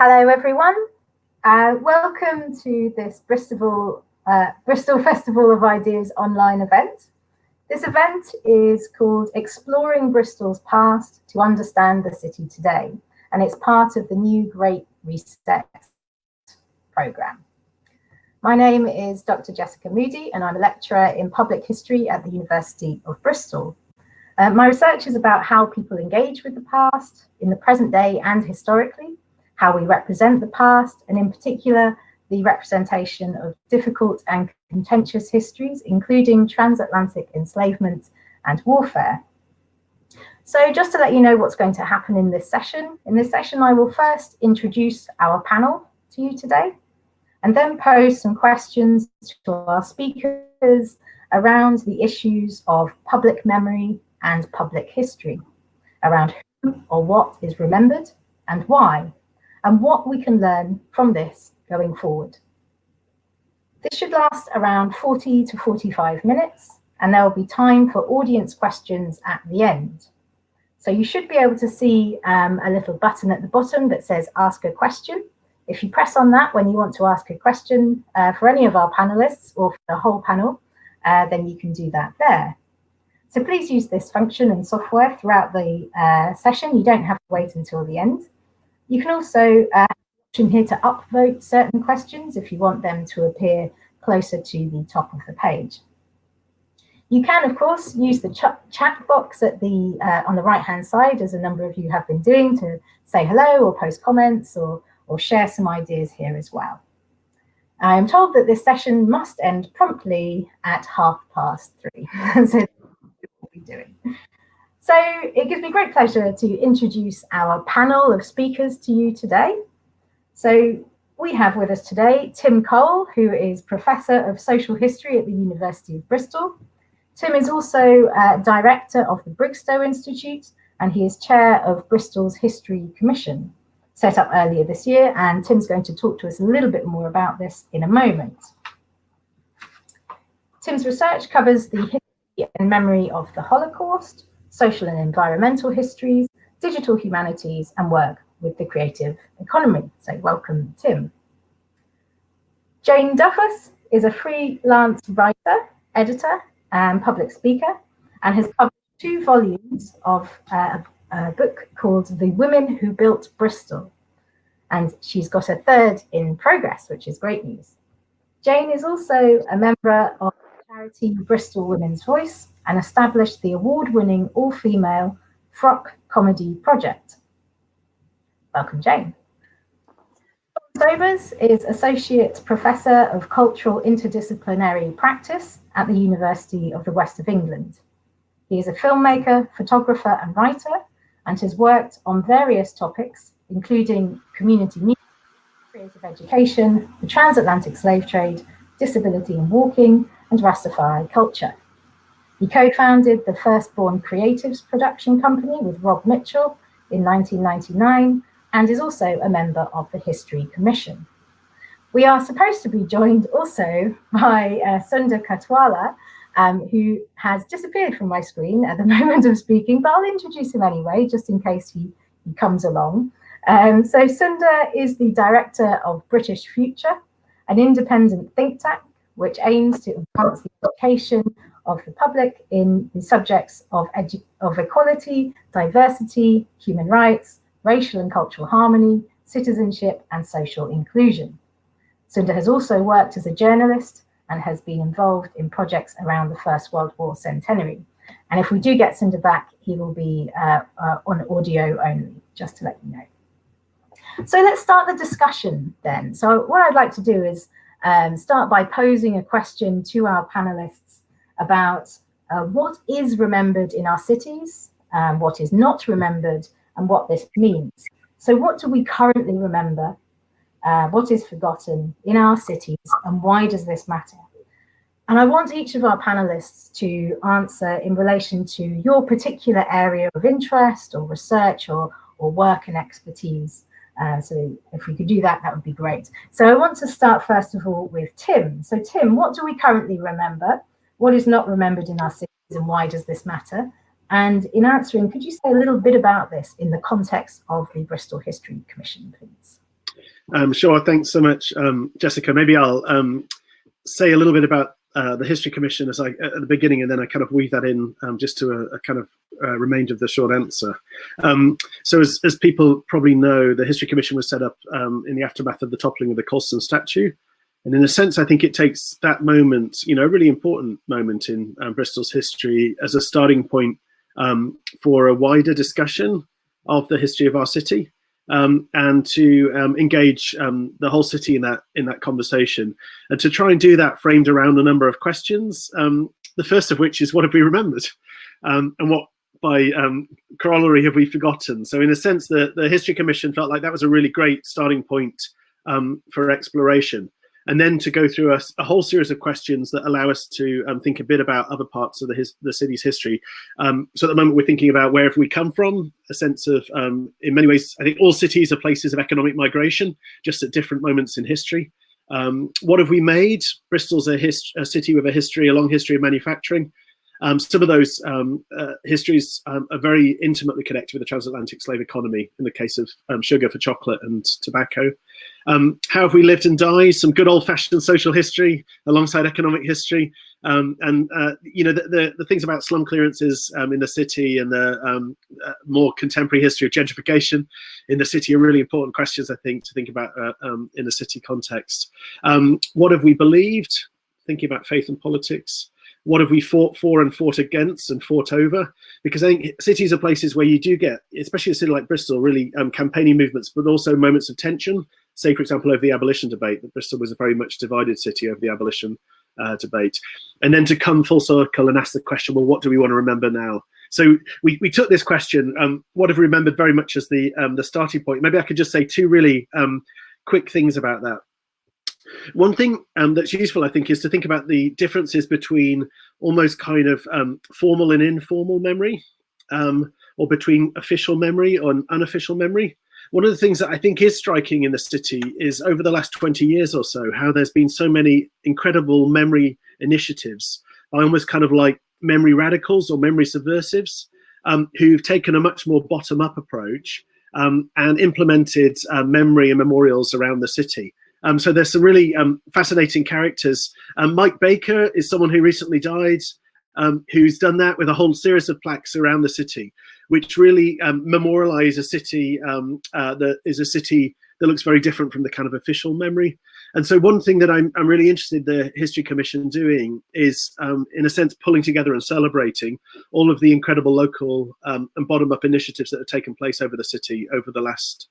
Hello everyone, welcome to this Bristol Festival of Ideas online event. This event is called Exploring Bristol's Past to Understand the City Today, and it's part of the new Great Reset programme. My name is Dr. Jessica Moody and I'm a lecturer in public history at the University of Bristol. My research is about how people engage with the past in the present day and historically, how we represent the past, and in particular, the representation of difficult and contentious histories, including transatlantic enslavement and warfare. So just to let you know what's going to happen in this session I will first introduce our panel to you today, and then pose some questions to our speakers around the issues of public memory and public history, around who or what is remembered and why, and what we can learn from this going forward. This should last around 40 to 45 minutes, and there will be time for audience questions at the end. So you should be able to see a little button at the bottom that says ask a question. If you press on that when you want to ask a question for any of our panelists or for the whole panel, then you can do that there. So please use this function and software throughout the session. You don't have to wait until the end. You can also option here to upvote certain questions if you want them to appear closer to the top of the page. You can, of course, use the chat box at the on the right-hand side, as a number of you have been doing, to say hello or post comments or share some ideas here as well. I am told that this session must end promptly at 3:30. So that's what we'll be doing. So it gives me great pleasure to introduce our panel of speakers to you today. So we have with us today Tim Cole, who is Professor of Social History at the University of Bristol. Tim is also Director of the Bristol Institute, and he is Chair of Bristol's History Commission, set up earlier this year, and Tim's going to talk to us a little bit more about this in a moment. Tim's research covers the history and memory of the Holocaust, social and environmental histories, digital humanities, and work with the creative economy. So welcome, Tim. Jane Duffus is a freelance writer, editor, and public speaker, and has published 2 volumes of a book called The Women Who Built Bristol. And she's got a 3rd in progress, which is great news. Jane is also a member of charity Bristol Women's Voice and established the award-winning all-female Frock Comedy Project. Welcome, Jane. Tom Sobers is Associate Professor of Cultural Interdisciplinary Practice at the University of the West of England. He is a filmmaker, photographer, and writer, and has worked on various topics, including community music, creative education, the transatlantic slave trade, disability in walking, and Rastafari culture. He co-founded the Firstborn Creatives production company with Rob Mitchell in 1999, and is also a member of the History Commission. We are supposed to be joined also by Sundar Katwala, who has disappeared from my screen at the moment of speaking, but I'll introduce him anyway, just in case he comes along. So Sundar is the director of British Future, an independent think tank which aims to advance the education of the public in the subjects of equality, diversity, human rights, racial and cultural harmony, citizenship, and social inclusion. Sundar has also worked as a journalist and has been involved in projects around the First World War centenary. And if we do get Sundar back, he will be on audio only, just to let you know. So let's start the discussion then. So what I'd like to do is start by posing a question to our panelists about what is remembered in our cities, what is not remembered, and what this means. So what do we currently remember? What is forgotten in our cities, and why does this matter? And I want each of our panelists to answer in relation to your particular area of interest or research or work and expertise. So if we could do that, that would be great. So I want to start first of all with Tim. So Tim, what do we currently remember? What is not remembered in our cities, and why does this matter? And in answering, could you say a little bit about this in the context of the Bristol History Commission, please? Sure, thanks so much, Jessica. Maybe I'll say a little bit about the History Commission at the beginning, and then I kind of weave that in just to a kind of remainder of the short answer. So as people probably know, the History Commission was set up in the aftermath of the toppling of the Colston Statue. And in a sense, I think it takes that moment, a really important moment in Bristol's history as a starting point for a wider discussion of the history of our city. And to engage the whole city in that conversation, and to try and do that framed around a number of questions. The first of which is, what have we remembered, and what by corollary have we forgotten? So in a sense, the History Commission felt like that was a really great starting point for exploration. And then to go through a whole series of questions that allow us to think a bit about other parts of the city's history. So at the moment we're thinking about where have we come from, a sense of, in many ways, I think all cities are places of economic migration, just at different moments in history. What have we made? Bristol's a city with a long history of manufacturing. Some of those histories are very intimately connected with the transatlantic slave economy, in the case of sugar for chocolate and tobacco. How have we lived and died? Some good old-fashioned social history alongside economic history. The things about slum clearances in the city, and the more contemporary history of gentrification in the city are really important questions, I think, to think about in a city context. What have we believed? Thinking about faith and politics. What have we fought for and fought against and fought over? Because I think cities are places where you do get, especially a city like Bristol, really campaigning movements, but also moments of tension. Say, for example, over the abolition debate, that Bristol was a very much divided city over the abolition debate. And then to come full circle and ask the question, well, what do we want to remember now? So we took this question, what have we remembered, very much as the starting point. Maybe I could just say two really quick things about that. One thing that's useful, I think, is to think about the differences between almost kind of formal and informal memory, or between official memory and unofficial memory. One of the things that I think is striking in the city is over the last 20 years or so, how there's been so many incredible memory initiatives, almost kind of like memory radicals or memory subversives, who've taken a much more bottom-up approach and implemented memory and memorials around the city. So there's some really fascinating characters. Mike Baker is someone who recently died, who's done that with a whole series of plaques around the city, which really memorialize a city that is a city that looks very different from the kind of official memory. And so one thing that I'm really interested in the History Commission doing is, in a sense, pulling together and celebrating all of the incredible local and bottom-up initiatives that have taken place over the city over the last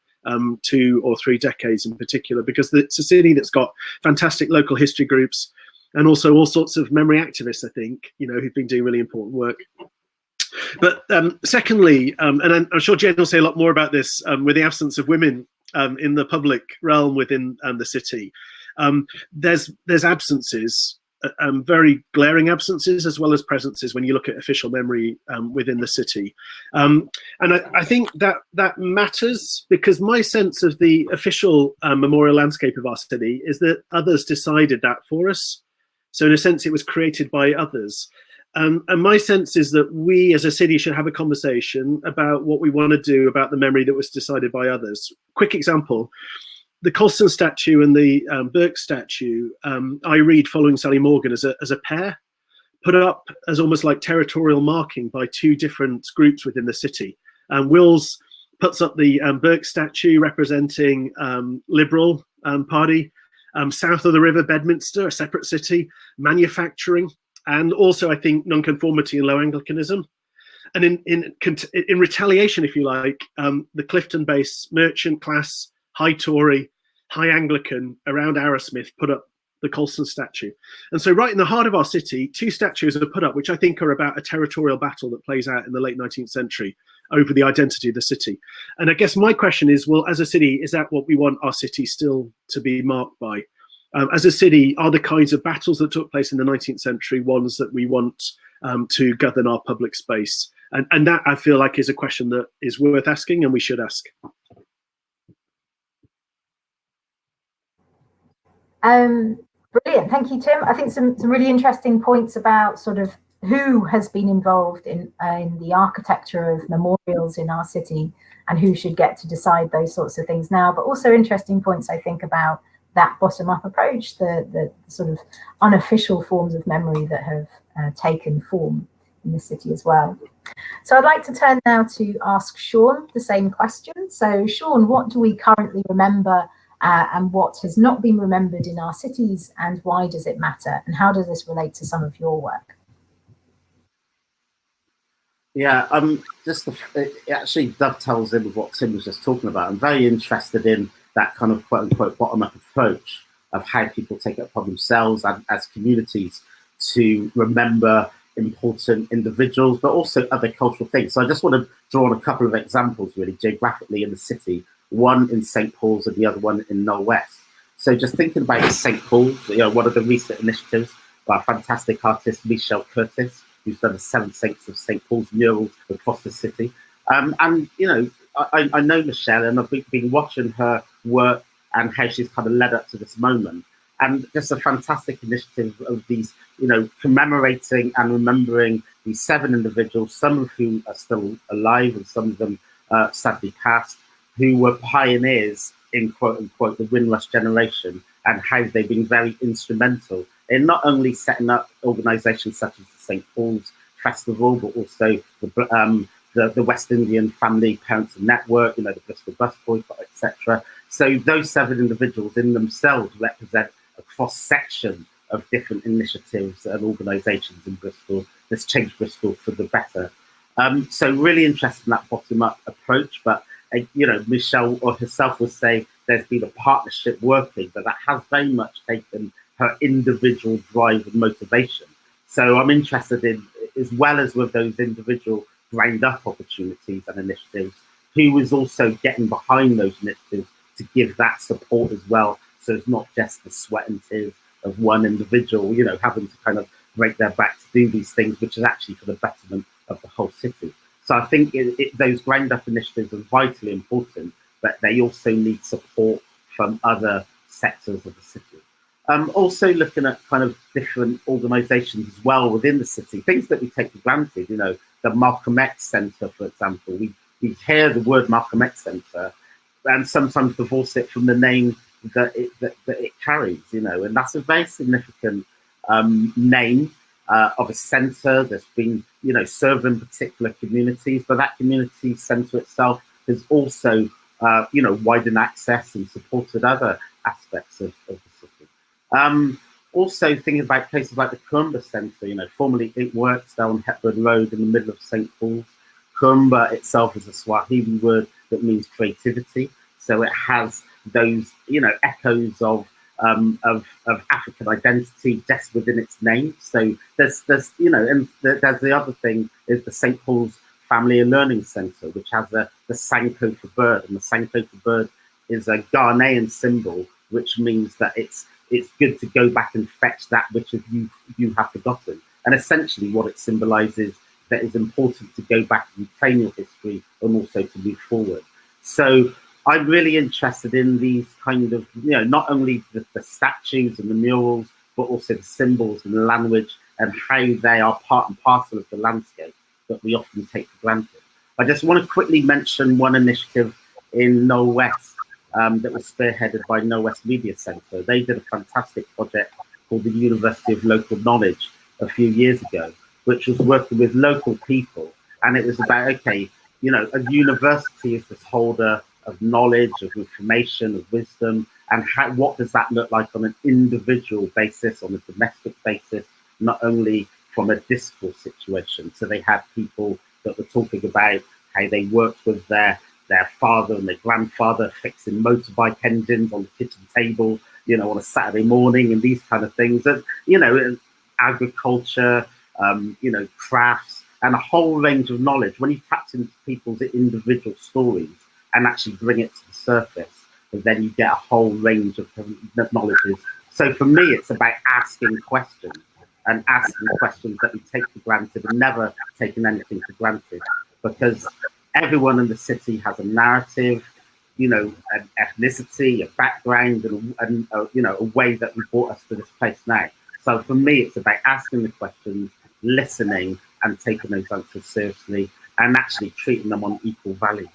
2 or 3 decades in particular, because it's a city that's got fantastic local history groups and also all sorts of memory activists, I think, who've been doing really important work. But secondly, and I'm sure Jen will say a lot more about this, with the absence of women in the public realm within the city, there's absences, very glaring absences, as well as presences when you look at official memory within the city. And I think that matters, because my sense of the official memorial landscape of our city is that others decided that for us. So in a sense, it was created by others. And my sense is that we as a city should have a conversation about what we want to do about the memory that was decided by others. Quick example. The Colston Statue and the Burke Statue, I read, following Sally Morgan, as a pair, put up as almost like territorial marking by 2 different groups within the city. Wills puts up the Burke Statue representing Liberal Party, south of the river, Bedminster, a separate city, manufacturing, and also, I think, nonconformity and low Anglicanism. And in retaliation, if you like, the Clifton-based merchant class, high Tory, high Anglican around Arrowsmith put up the Colston Statue. And so right in the heart of our city, 2 statues are put up, which I think are about a territorial battle that plays out in the late 19th century over the identity of the city. And I guess my question is, well, as a city, is that what we want our city still to be marked by? As a city, are the kinds of battles that took place in the 19th century ones that we want to govern our public space? And that, I feel like, is a question that is worth asking and we should ask. Brilliant, thank you, Tim. I think some really interesting points about sort of who has been involved in the architecture of memorials in our city, and who should get to decide those sorts of things now. But also interesting points, I think, about that bottom-up approach, the sort of unofficial forms of memory that have taken form in the city as well. So I'd like to turn now to ask Sean the same question. So Sean, what do we currently remember and what has not been remembered in our cities, and why does it matter? And how does this relate to some of your work? Yeah, it actually dovetails in with what Tim was just talking about. I'm very interested in that kind of quote unquote bottom up approach of how people take it upon themselves and as communities to remember important individuals, but also other cultural things. So I just want to draw on a couple of examples really geographically in the city, one in St. Paul's and the other one in Knoll West. So just thinking about St. Paul's, one of the recent initiatives by a fantastic artist, Michelle Curtis, who's done the 7 Saints of St. Paul's murals across the city. And I know Michelle, and I've been watching her work and how she's kind of led up to this moment. And just a fantastic initiative of these, commemorating and remembering these 7 individuals, some of whom are still alive and some of them sadly passed, who were pioneers in quote unquote the Windrush generation, and how they've been very instrumental in not only setting up organisations such as the St. Paul's Festival, but also the West Indian Family Parents Network, the Bristol Bus Boycott, etc. So those 7 individuals in themselves represent a cross-section of different initiatives and organisations in Bristol that's changed Bristol for the better. So really interested in that bottom-up approach, but Michelle or herself would say there's been a partnership working, but that has very much taken her individual drive and motivation. So I'm interested in, as well as with those individual ground-up opportunities and initiatives, who is also getting behind those initiatives to give that support as well. So it's not just the sweat and tears of one individual, having to kind of break their back to do these things, which is actually for the betterment of the whole city. So I think those ground-up initiatives are vitally important, but they also need support from other sectors of the city. Also looking at kind of different organisations as well within the city, things that we take for granted, the Malcolm X Centre, for example. We hear the word Malcolm X Centre and sometimes divorce it from the name that it carries, and that's a very significant name of a centre that's been, serving particular communities, but that community centre itself has also, widened access and supported other aspects of the city. Also thinking about places like the Kurumba Centre, formerly it works down Hepburn Road in the middle of St. Paul's. Kurumba itself is a Swahili word that means creativity. So it has those, echoes of African identity just within its name. So there's the other thing is the St. Paul's Family and Learning Centre, which has the Sankofa bird, and the Sankofa bird is a Ghanaian symbol, which means that it's good to go back and fetch that which you have forgotten. And essentially what it symbolises that is important to go back and reclaim your history and also to move forward. So I'm really interested in these kind of, not only the statues and the murals, but also the symbols and the language and how they are part and parcel of the landscape that we often take for granted. I just want to quickly mention one initiative in Knoll West that was spearheaded by Knoll West Media Centre. They did a fantastic project called the University of Local Knowledge a few years ago, which was working with local people. And it was about, a university is this holder of knowledge, of information, of wisdom, and what does that look like on an individual basis, on a domestic basis, not only from a discourse situation. So they had people that were talking about how they worked with their father and their grandfather fixing motorbike engines on the kitchen table, on a Saturday morning, and these kind of things. And, agriculture, crafts, and a whole range of knowledge. When you tap into people's individual stories and actually bring it to the surface, and then you get a whole range of knowledges. So for me, it's about asking questions and asking questions that we take for granted and never taking anything for granted, because everyone in the city has a narrative, an ethnicity, a background, and a way that we brought us to this place now. So for me, it's about asking the questions, listening and taking those answers seriously and actually treating them on equal value.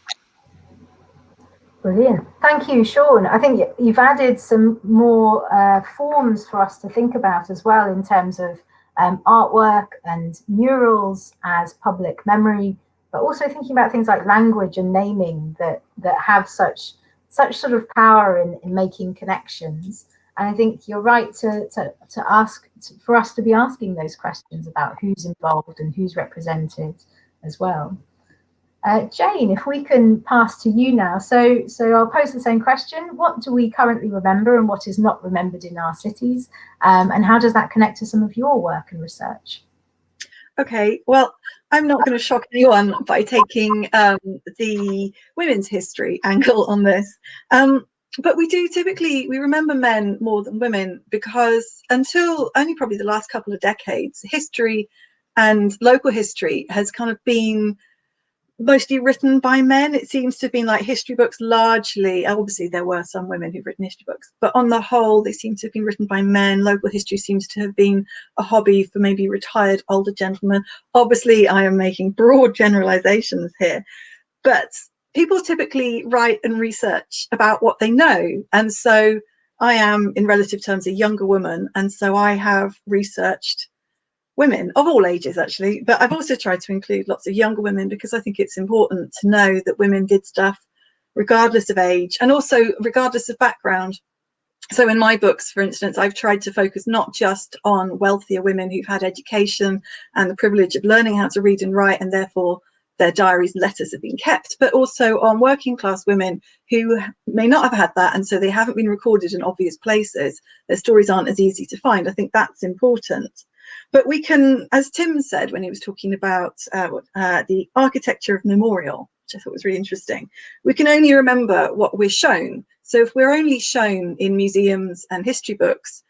Brilliant. Thank you, Sean. I think you've added some more forms for us to think about as well in terms of artwork and murals as public memory, but also thinking about things like language and naming that have such sort of power in making connections. And I think you're right to ask, for us to be asking those questions about who's involved and who's represented as well. Jane, if we can pass to you now. So I'll pose the same question. What do we currently remember and what is not remembered in our cities? And how does that connect to some of your work and research? Okay, well, I'm not going to shock anyone by taking the women's history angle on this. But we do typically, we remember men more than women because until only probably the last couple of decades, history and local history has kind of been mostly written by men. It seems to have been like history books largely, obviously there were some women who've written history books, but on the whole they seem to have been written by men. Local history seems to have been a hobby for maybe retired older gentlemen. Obviously I am making broad generalizations here, but people typically write and research about what they know, and so I am in relative terms a younger woman, and so I have researched women of all ages actually, but I've also tried to include lots of younger women because I think it's important to know that women did stuff regardless of age and also regardless of background. So in my books, for instance, I've tried to focus not just on wealthier women who've had education and the privilege of learning how to read and write, and therefore their diaries and letters have been kept, but also on working class women who may not have had that, and so they haven't been recorded in obvious places. Their stories aren't as easy to find. I think that's important. But we can, as Tim said when he was talking about the architecture of memorial, which I thought was really interesting, we can only remember what we're shown. So if we're only shown in museums and history books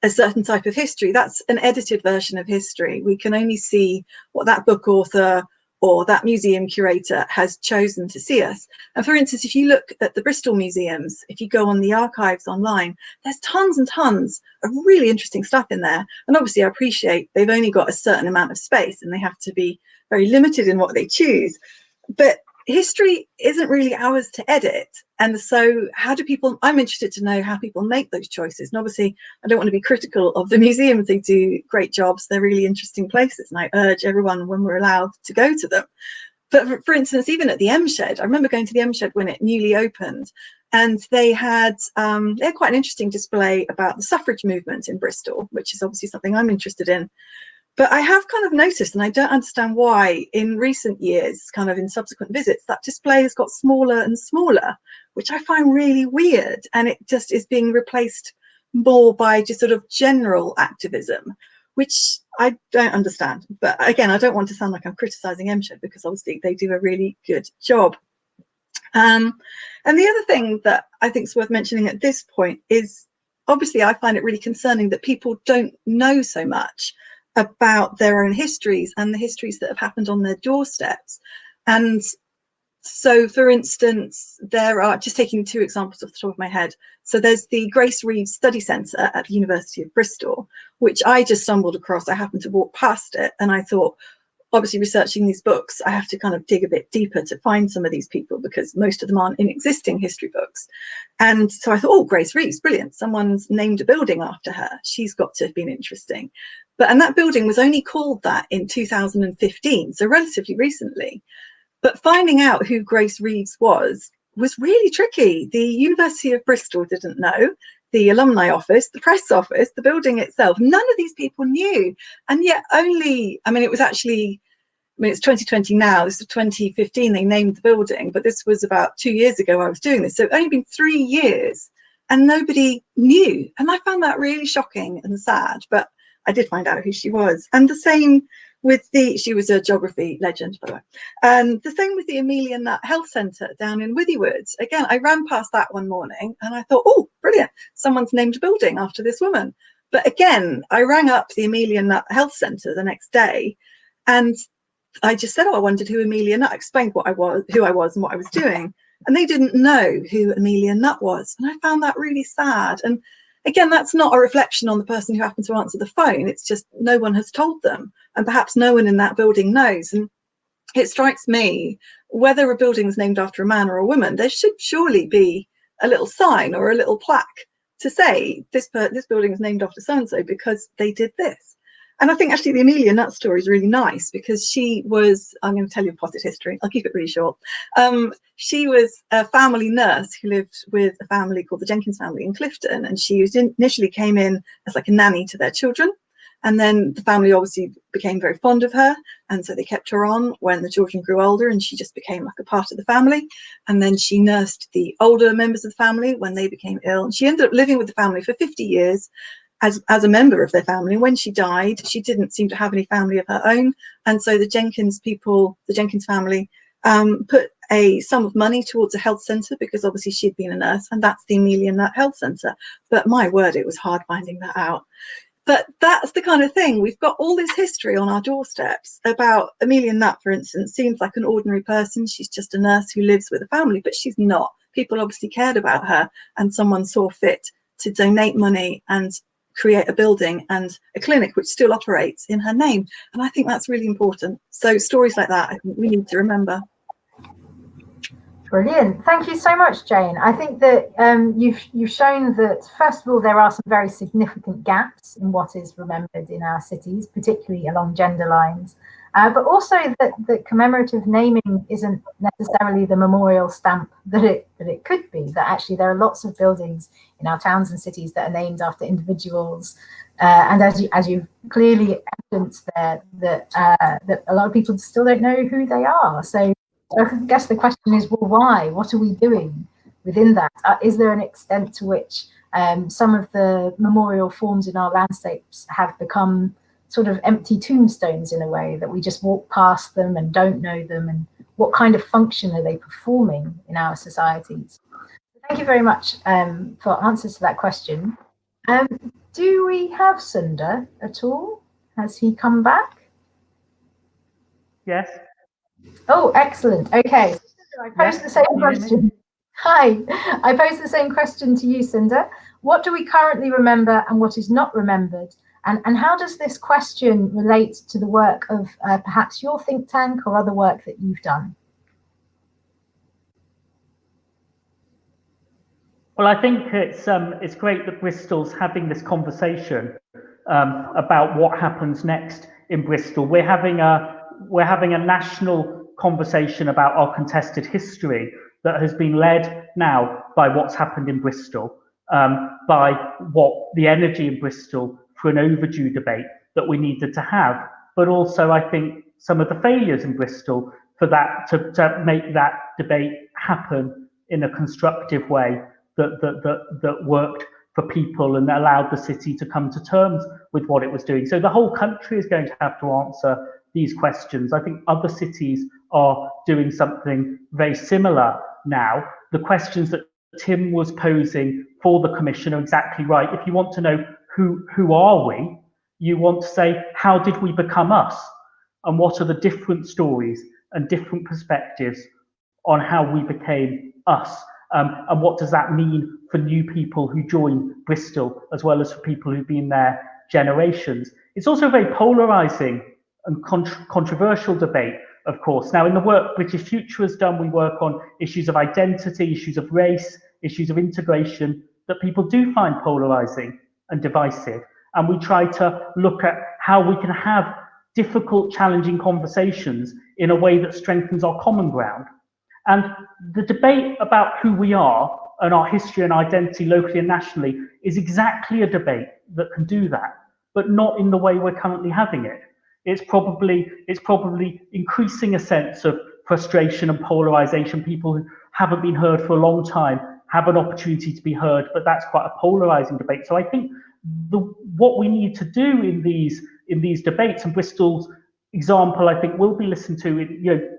a certain type of history, that's an edited version of history. We can only see what that book author or that museum curator has chosen to see us. And for instance, if you look at the Bristol museums, if you go on the archives online, there's tons and tons of really interesting stuff in there. And obviously I appreciate they've only got a certain amount of space and they have to be very limited in what they choose. But history isn't really ours to edit. And so how do people, I'm interested to know how people make those choices. And obviously I don't want to be critical of the museums. They do great jobs. They're really interesting places. And I urge everyone when we're allowed to go to them. But for instance, even at the M Shed, I remember going to the M Shed when it newly opened, and they had quite an interesting display about the suffrage movement in Bristol, which is obviously something I'm interested in. But I have kind of noticed, and I don't understand why, in recent years, kind of in subsequent visits, that display has got smaller and smaller, which I find really weird. And it just is being replaced more by just sort of general activism, which I don't understand. But again, I don't want to sound like I'm criticising MSHED because obviously they do a really good job. And the other thing that I think is worth mentioning at this point is, obviously, I find it really concerning that people don't know so much about their own histories and the histories that have happened on their doorsteps. And so, for instance, there are, just taking two examples off the top of my head, so there's the Grace Reeves Study Centre at the University of Bristol, which I just stumbled across. I happened to walk past it and I thought, obviously researching these books, I have to kind of dig a bit deeper to find some of these people because most of them aren't in existing history books. And so I thought, oh, Grace Reeves, brilliant. Someone's named a building after her. She's got to have been interesting. And that building was only called that in 2015, so relatively recently. But finding out who Grace Reeves was really tricky. The University of Bristol didn't know, the alumni office, the press office, the building itself, none of these people knew. And yet only, I mean, it was actually, I mean, it's 2020 now, this is 2015, they named the building, but this was about 2 years ago I was doing this. So it's only been 3 years and nobody knew. And I found that really shocking and sad, but I did find out who she was. And the same with she was a geography legend, by the way. And the same with the Amelia Nutt Health Centre down in Withywood. Again, I ran past that one morning and I thought, oh, brilliant, someone's named a building after this woman. But again, I rang up the Amelia Nutt Health Centre the next day and I just said, oh, I wondered who Amelia Nutt, explained who I was and what I was doing. And they didn't know who Amelia Nutt was. And I found that really sad. And again, that's not a reflection on the person who happened to answer the phone. It's just no one has told them, and perhaps no one in that building knows. And it strikes me, whether a building is named after a man or a woman, there should surely be a little sign or a little plaque to say this building is named after so-and-so because they did this. And I think actually the Amelia Nutt story is really nice because she was, I'm going to tell you a potted history, I'll keep it really short. She was a family nurse who lived with a family called the Jenkins family in Clifton, and she initially came in as like a nanny to their children. And then the family obviously became very fond of her, and so they kept her on when the children grew older, and she just became like a part of the family. And then she nursed the older members of the family when they became ill, and she ended up living with the family for 50 years as a member of their family. When she died, she didn't seem to have any family of her own, and so the Jenkins family put a sum of money towards a health centre, because obviously she'd been a nurse, and that's the Amelia Nutt Health Centre. But my word, it was hard finding that out. But that's the kind of thing, we've got all this history on our doorsteps about Amelia Nutt, for instance. Seems like an ordinary person, she's just a nurse who lives with a family, but she's not. People obviously cared about her, and someone saw fit to donate money and create a building and a clinic which still operates in her name. And I think that's really important. So stories like that, I think we need to remember. Brilliant. Thank you so much, Jane. I think that you've shown that, first of all, there are some very significant gaps in what is remembered in our cities, particularly along gender lines, but also that commemorative naming isn't necessarily the memorial stamp that it could be, that actually there are lots of buildings in our towns and cities that are named after individuals. And as you clearly evidenced there, that a lot of people still don't know who they are. So I guess the question is, well, why? What are we doing within that? Is there an extent to which some of the memorial forms in our landscapes have become sort of empty tombstones in a way, that we just walk past them and don't know them? And what kind of function are they performing in our societies? Thank you very much for answers to that question. Do we have Sundar at all? Has he come back? Yes. Oh, excellent. Okay. I posed the same question. Hi. I posed the same question to you, Sundar. What do we currently remember and what is not remembered? And how does this question relate to the work of perhaps your think tank or other work that you've done? Well, I think it's great that Bristol's having this conversation about what happens next in Bristol. We're having a national conversation about our contested history that has been led now by what's happened in Bristol, by what the energy in Bristol for an overdue debate that we needed to have, but also I think some of the failures in Bristol for that to make that debate happen in a constructive way that worked for people and allowed the city to come to terms with what it was doing. So the whole country is going to have to answer these questions. I think other cities are doing something very similar now. The questions that Tim was posing for the Commission are exactly right. If you want to know who are we, you want to say, how did we become us? And what are the different stories and different perspectives on how we became us? And what does that mean for new people who join Bristol, as well as for people who've been there generations? It's also a very polarising and controversial debate, of course. Now, in the work British Future has done, we work on issues of identity, issues of race, issues of integration that people do find polarising and divisive. And we try to look at how we can have difficult, challenging conversations in a way that strengthens our common ground. And the debate about who we are and our history and identity locally and nationally is exactly a debate that can do that, but not in the way we're currently having it. It's probably increasing a sense of frustration and polarization. People who haven't been heard for a long time have an opportunity to be heard, but that's quite a polarizing debate. So I think what we need to do in these debates, and Bristol's example, I think, will be listened to.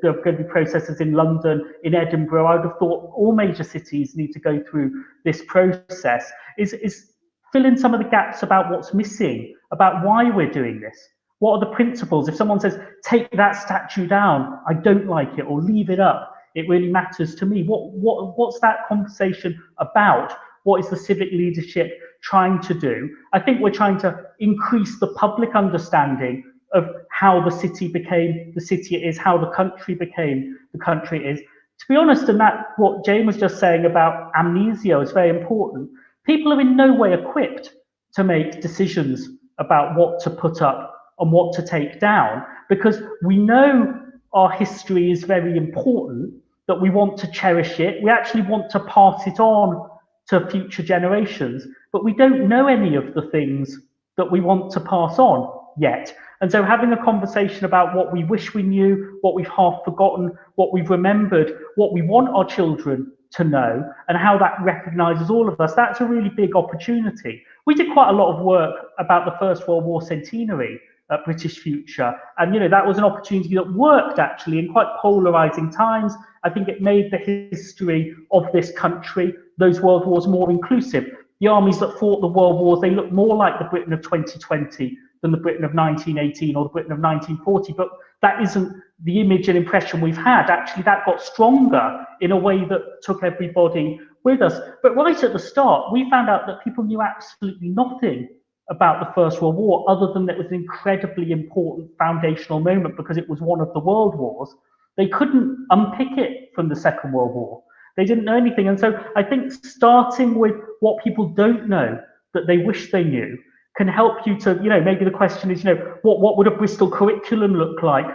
There are going to be processes in London, in Edinburgh. I would have thought all major cities need to go through this process, is fill in some of the gaps about what's missing, about why we're doing this. What are the principles? If someone says, take that statue down, I don't like it, or leave it up, it really matters to me. What's that conversation about? What is the civic leadership trying to do. I think we're trying to increase the public understanding of how the city became the city it is, how the country became the country it is. To be honest, and that what Jane was just saying about amnesia is very important. People are in no way equipped to make decisions about what to put up and what to take down, because we know our history is very important, that we want to cherish it. We actually want to pass it on to future generations, but we don't know any of the things that we want to pass on yet. And so having a conversation about what we wish we knew, what we've half forgotten, what we've remembered, what we want our children to know, and how that recognises all of us, that's a really big opportunity. We did quite a lot of work about the First World War centenary at British Future, and that was an opportunity that worked actually in quite polarising times. I think it made the history of this country, those world wars, more inclusive. The armies that fought the world wars, they look more like the Britain of 2020 than the Britain of 1918 or the Britain of 1940, but that isn't the image and impression we've had. Actually, that got stronger in a way that took everybody with us. But right at the start, we found out that people knew absolutely nothing about the First World War, other than that it was an incredibly important foundational moment because it was one of the world wars. They couldn't unpick it from the Second World War. They didn't know anything. And so I think starting with what people don't know that they wish they knew can help you to, maybe the question is, what would a Bristol curriculum look like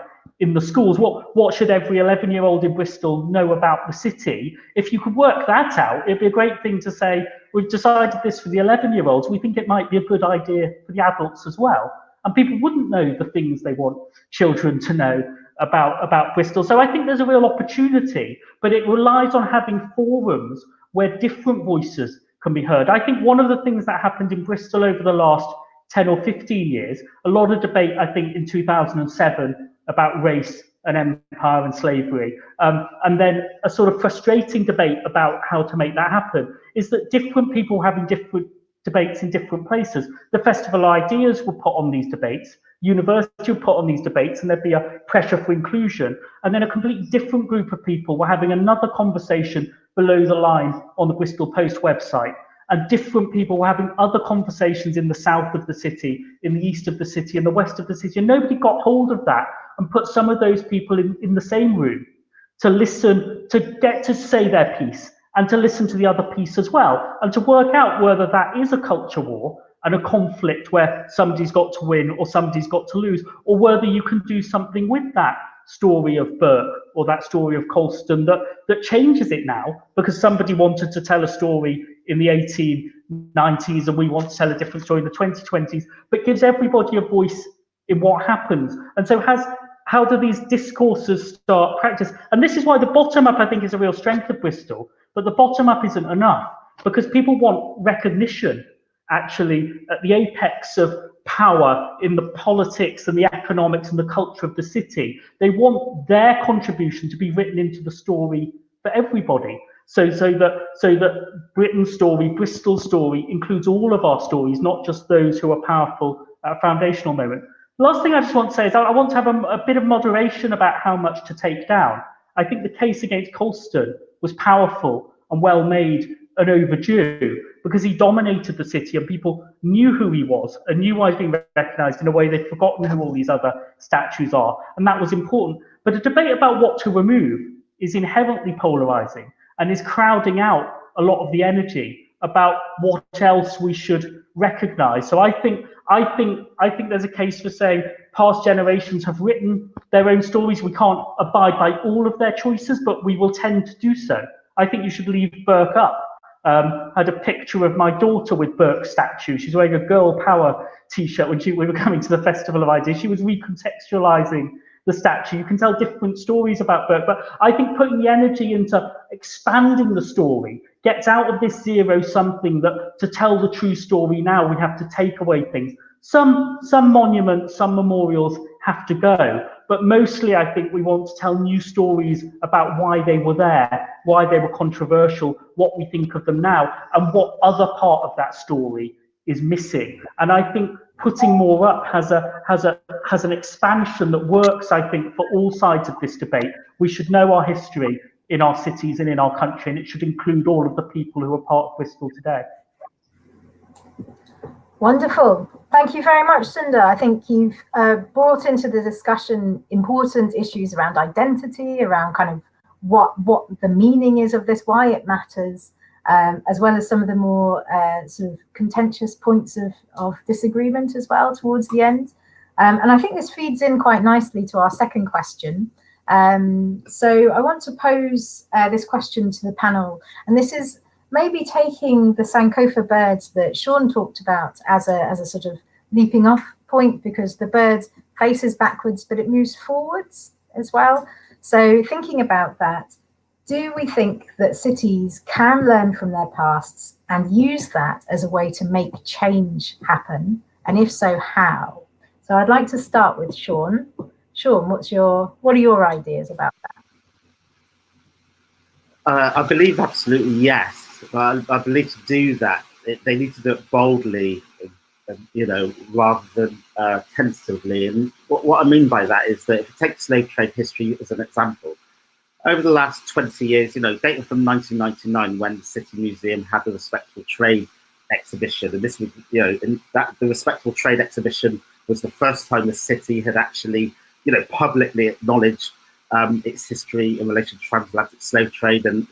in the schools? What should every 11-year-old in Bristol know about the city? If you could work that out, it'd be a great thing to say, we've decided this for the 11-year-olds. We think it might be a good idea for the adults as well. And people wouldn't know the things they want children to know about Bristol. So I think there's a real opportunity, but it relies on having forums where different voices can be heard. I think one of the things that happened in Bristol over the last 10 or 15 years, a lot of debate, I think, in 2007 about race and empire and slavery, and then a sort of frustrating debate about how to make that happen, is that different people having different debates in different places. The Festival Ideas were put on these debates, university would put on these debates, and there'd be a pressure for inclusion. And then a completely different group of people were having another conversation below the line on the Bristol Post website. And different people were having other conversations in the south of the city, in the east of the city, in the west of the city. And nobody got hold of that and put some of those people in the same room to listen, to get to say their piece, and to listen to the other piece as well, and to work out whether that is a culture war and a conflict where somebody's got to win or somebody's got to lose, or whether you can do something with that story of Burke or that story of Colston that changes it now because somebody wanted to tell a story in the 1890s and we want to tell a different story in the 2020s, but gives everybody a voice in what happens. And so how do these discourses start practice? And this is why the bottom up, I think, is a real strength of Bristol, but the bottom up isn't enough because people want recognition actually at the apex of power in the politics and the economics and the culture of the city. They want their contribution to be written into the story for everybody. So that Britain's story, Bristol's story includes all of our stories, not just those who are powerful at a foundational moment. The last thing I just want to say is I want to have a bit of moderation about how much to take down. I think the case against Colston was powerful and well made and overdue because he dominated the city and people knew who he was and knew why he was being recognised in a way they'd forgotten who all these other statues are. And that was important. But a debate about what to remove is inherently polarising and is crowding out a lot of the energy about what else we should recognise. So I think there's a case for saying past generations have written their own stories. We can't abide by all of their choices, but we will tend to do so. I think you should leave Burke up. I had a picture of my daughter with Burke's statue. She's wearing a girl power t-shirt when we were coming to the Festival of Ideas. She was recontextualising the statue. You can tell different stories about Burke, but I think putting the energy into expanding the story gets out of this zero something that to tell the true story now we have to take away things. Some monuments, some memorials have to go, but mostly I think we want to tell new stories about why they were there, why they were controversial, what we think of them now, and what other part of that story is missing. And I think putting more up has an expansion that works, I think, for all sides of this debate. We should know our history in our cities and in our country, and it should include all of the people who are part of Bristol today. Wonderful. Thank you very much, Sunda. I think you've brought into the discussion important issues around identity, around kind of what the meaning is of this, why it matters, as well as some of the more sort of contentious points of disagreement as well towards the end. And I think this feeds in quite nicely to our second question. So I want to pose this question to the panel, and this is maybe taking the Sankofa birds that Sean talked about as a sort of leaping off point, because the bird faces backwards, but it moves forwards as well. So thinking about that, do we think that cities can learn from their pasts and use that as a way to make change happen? And if so, how? So I'd like to start with Sean. Sean, what are your ideas about that? I believe absolutely yes. I believe to do that, they need to do it boldly, rather than tentatively. And what I mean by that is that if you take slave trade history as an example, over the last 20 years, data from 1999, when the City Museum had the Respectable Trade exhibition, and this was, the Respectable Trade exhibition was the first time the city had actually, publicly acknowledged its history in relation to transatlantic slave trade, and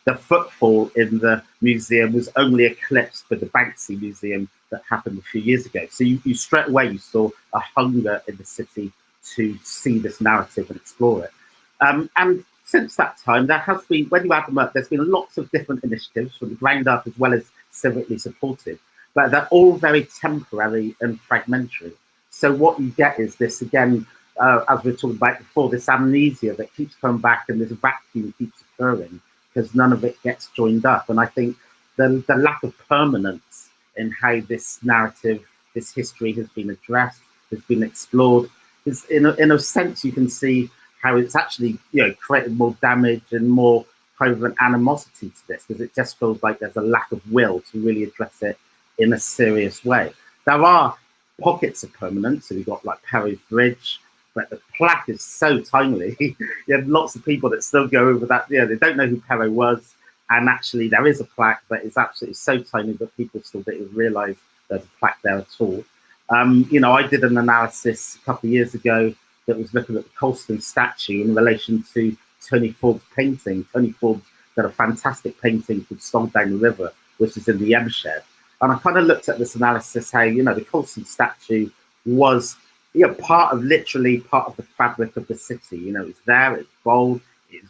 the footfall in the museum was only eclipsed by the Banksy Museum that happened a few years ago. So you straight away, you saw a hunger in the city to see this narrative and explore it. And since that time, there has been, when you add them up, there's been lots of different initiatives from the ground up as well as civically supported, but they're all very temporary and fragmentary. So what you get is this, again, as we were talking about before, this amnesia that keeps coming back, and this vacuum keeps occurring because none of it gets joined up. And I think the lack of permanence in how this narrative, this history has been addressed, has been explored, is in a sense you can see how it's actually created more damage and more kind of an animosity to this, because it just feels like there's a lack of will to really address it in a serious way. There are pockets of permanence, so we've got like Perry's Bridge, but the plaque is so tiny. You have lots of people that still go over that. They don't know who Perry was, and actually there is a plaque, but it's absolutely so tiny that people still don't realise there's a plaque there at all. I did an analysis a couple of years ago that was looking at the Colston Statue in relation to Tony Forbes' painting. Tony Forbes did a fantastic painting called Song Down the River, which is in the M Shed. And I kind of looked at this analysis, how, the Colston Statue was literally part of the fabric of the city. It's there, it's bold, it's,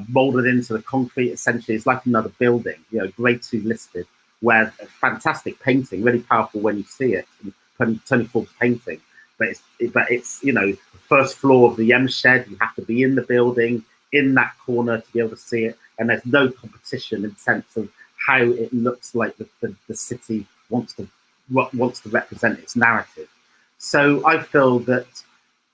molded into the concrete, essentially. It's like another building, grade 2 listed, where a fantastic painting, really powerful when you see it, Tony Forbes' painting. But it's the first floor of the M Shed. You have to be in the building, in that corner to be able to see it. And there's no competition in the sense of how it looks like the city wants to represent its narrative. So I feel that,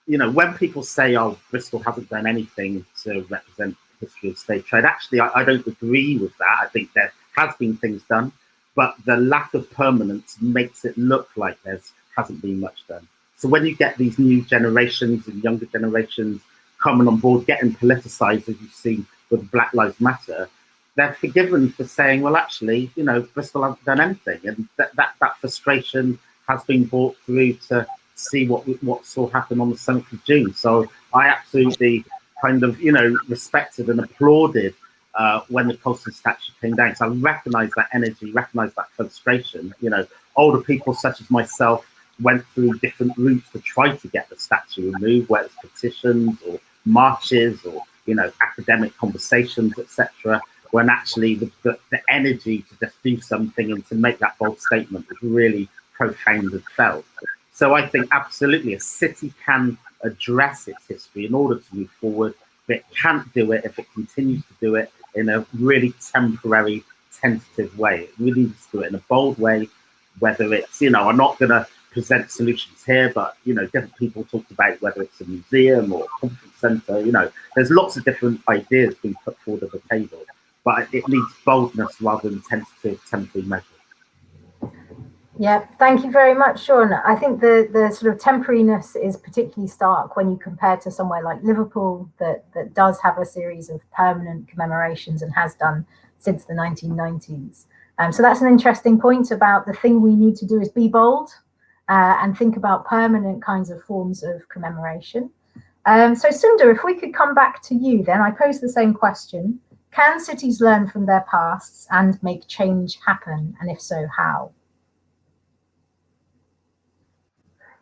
when people say, oh, Bristol hasn't done anything to represent the history of slave trade, actually, I don't agree with that. I think there has been things done, but the lack of permanence makes it look like there hasn't been much done. So when you get these new generations and younger generations coming on board, getting politicised, as you've seen with Black Lives Matter, they're forgiven for saying, well, actually, Bristol hasn't done anything. And that frustration has been brought through to see what saw happen on the 7th of June. So I absolutely kind of, respected and applauded when the Colston Statue came down. So I recognise that energy, recognise that frustration. Older people such as myself went through different routes to try to get the statue removed, whether it's petitions or marches or, academic conversations, etc., when actually the energy to just do something and to make that bold statement was really profound and felt. So I think absolutely a city can address its history in order to move forward, but it can't do it if it continues to do it in a really temporary, tentative way. It really needs to do it in a bold way, whether it's, I'm not going to present solutions here, but, different people talked about whether it's a museum or a conference centre, there's lots of different ideas being put forward at the table, but it needs boldness rather than tentative, temporary measures. Yeah, thank you very much, Sean. I think the sort of temporariness is particularly stark when you compare to somewhere like Liverpool that does have a series of permanent commemorations and has done since the 1990s. So that's an interesting point about the thing we need to do is be bold and think about permanent kinds of forms of commemoration. So Sundar, if we could come back to you then, I pose the same question. Can cities learn from their pasts and make change happen? And if so, how?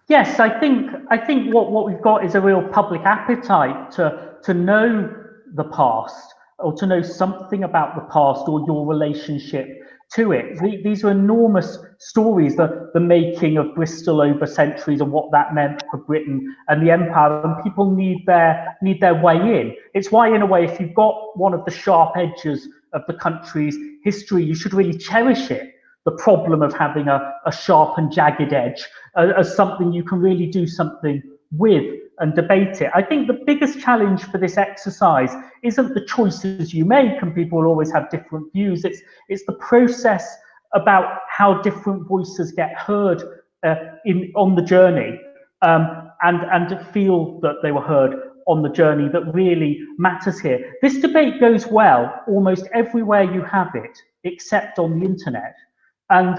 Yes, I think what we've got is a real public appetite to know the past, or to know something about the past or your relationship to it. These are enormous stories, the making of Bristol over centuries and what that meant for Britain and the empire, and people need their way in. It's why, in a way, if you've got one of the sharp edges of the country's history, you should really cherish it. The problem of having a sharp and jagged edge as something you can really do something with and debate it. I think the biggest challenge for this exercise isn't the choices you make, and people will always have different views. It's the process about how different voices get heard on the journey, and to feel that they were heard on the journey that really matters here. This debate goes well almost everywhere you have it, except on the internet. And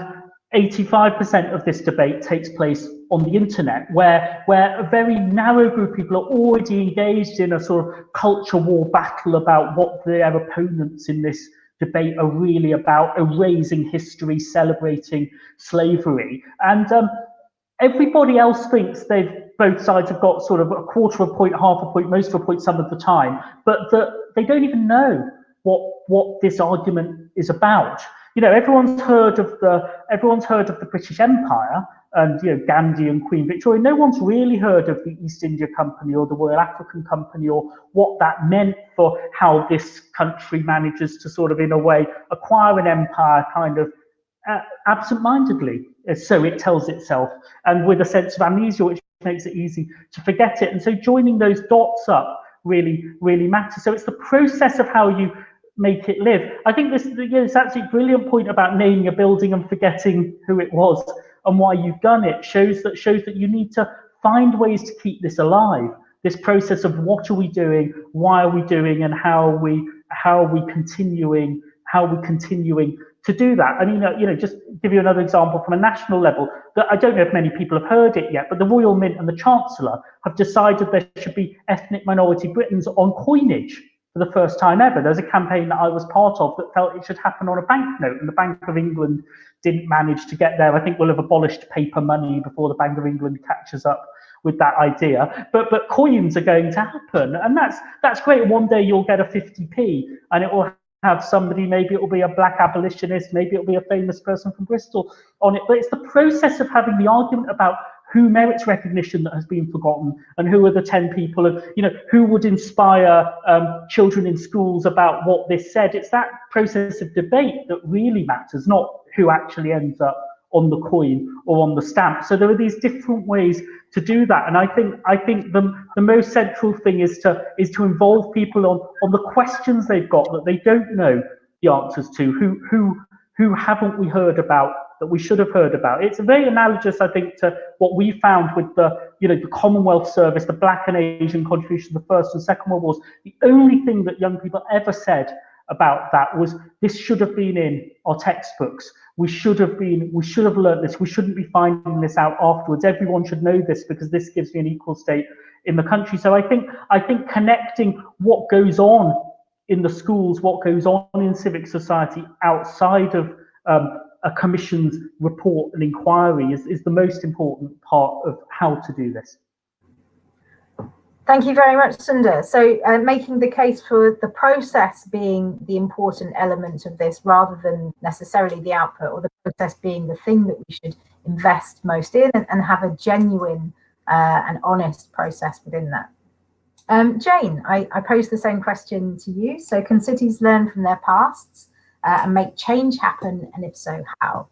85% of this debate takes place on the internet, where a very narrow group of people are already engaged in a sort of culture war battle about what their opponents in this debate are really about, erasing history, celebrating slavery. And everybody else thinks both sides have got sort of a quarter of a point, half a point, most of a point some of the time, but that they don't even know what this argument is about. You know, everyone's heard of the British Empire and, you know, Gandhi and Queen Victoria. No one's really heard of the East India Company or the Royal African Company, or what that meant for how this country manages to sort of, in a way, acquire an empire kind of absent-mindedly, so it tells itself, and with a sense of amnesia, which makes it easy to forget it. And so joining those dots up really, really matters. So it's the process of how you make it live. I think this is absolutely brilliant point about naming a building and forgetting who it was and why you've done it. Shows that you need to find ways to keep this alive. This process of what are we doing, why are we doing, and how are we continuing to do that. I mean, you know, just give you another example from a national level that I don't know if many people have heard it yet, but the Royal Mint and the Chancellor have decided there should be ethnic minority Britons on coinage for the first time ever. There's a campaign that I was part of that felt it should happen on a banknote, and the Bank of England didn't manage to get there. I think we'll have abolished paper money before the Bank of England catches up with that idea. But coins are going to happen, and that's great. One day you'll get a 50p, and it will have somebody, maybe it will be a black abolitionist, maybe it'll be a famous person from Bristol on it. But it's the process of having the argument about who merits recognition that has been forgotten, and who are the 10 people, and, you know, who would inspire children in schools about what this said. It's that process of debate that really matters, not who actually ends up on the coin or on the stamp. So there are these different ways to do that, and I think the most central thing is to involve people on the questions they've got that they don't know the answers to. Who haven't we heard about that we should have heard about? It's very analogous, I think, to what we found with the Commonwealth Service, the Black and Asian contribution to the First and Second World Wars. The only thing that young people ever said about that was, this should have been in our textbooks. We should have learned this. We shouldn't be finding this out afterwards. Everyone should know this because this gives me an equal state in the country. So I think connecting what goes on in the schools, what goes on in civic society outside of a commission's report and inquiry is the most important part of how to do this. Thank you very much, Sundar. So making the case for the process being the important element of this rather than necessarily the output, or the process being the thing that we should invest most in, and have a genuine and honest process within that. Jane, I pose the same question to you. So can cities learn from their pasts and make change happen? And if so, how?